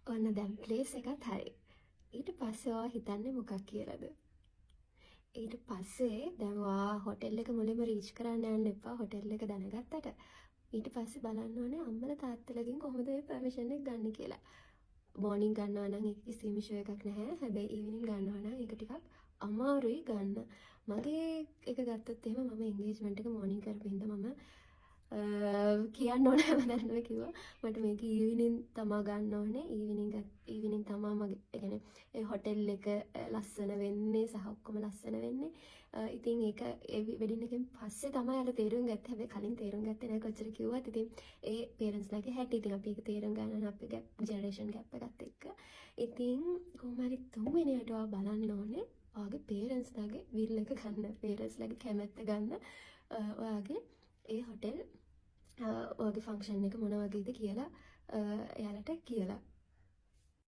ඔන්න දැන් ප්ලේස් එකත් හරි. ඊට පස්සේ ඔයා හිතන්නේ මොකක් කියලාද? ඊට පස්සේ දැන් ඔයා හොටෙල් එක මුලින්ම රීච් කරන්න යන්න එපා. හොටෙල් එක දැනගත්තට ඊට පස්සේ බලන්න ඕනේ අම්මලා තාත්තලාගෙන් කොහොමද ඒ පර්මිෂන් එක ගන්න කියලා. මෝර්නින් ගන්නවා නම් ඒක කිසිම ඉෂුව එකක් නැහැ. හැබැයි ඉවිනින් ගන්නවා නම් ඒක ටිකක් අමාරුයි ගන්න. මගේ එක ගත්තොත් එහෙම මම එන්ගේජ්මන්ට් එක මෝර්නින් කරපු හින්දා මම කියන්න ඕන හැමදාම කිව්වා මට මේක ඊවිනින් තමා ගන්න ඕනේ ඊවිනින් තමා මගේ ඒ කියන්නේ ඒ හොටෙල් එක ලස්සන වෙන්නේ සහ ඔක්කොම ලස්සන වෙන්නේ ඉතින් ඒක ඒ වෙඩින් එකෙන් පස්සේ තමයි අර තේරුම් ගත්තේ හැබැයි කලින් තේරුම් ගත්තේ නැහැ කොච්චර කිව්වත් ඉතින් ඒ පේරන්ට්ස්ලාගේ හැටි ඉතින් අපි ඒක තේරුම් ගන්න ඕන අපේ ජෙනරේෂන් ගැප් එකත් එක්ක ඉතින් කොහොම හරි තුන්වෙනියට ඔයා බලන්න ඕනේ ඔයාගේ පේරන්ට්ස්ලාගේ විල් එක ගන්න පේරන්ට්ස්ලාගේ කැමැත්ත ගන්න ඔයාගේ ඒ හොටෙල් ඔයාගේ ෆන්ක්ෂන් එක මොන වගේද කියලා එයාලට කියලා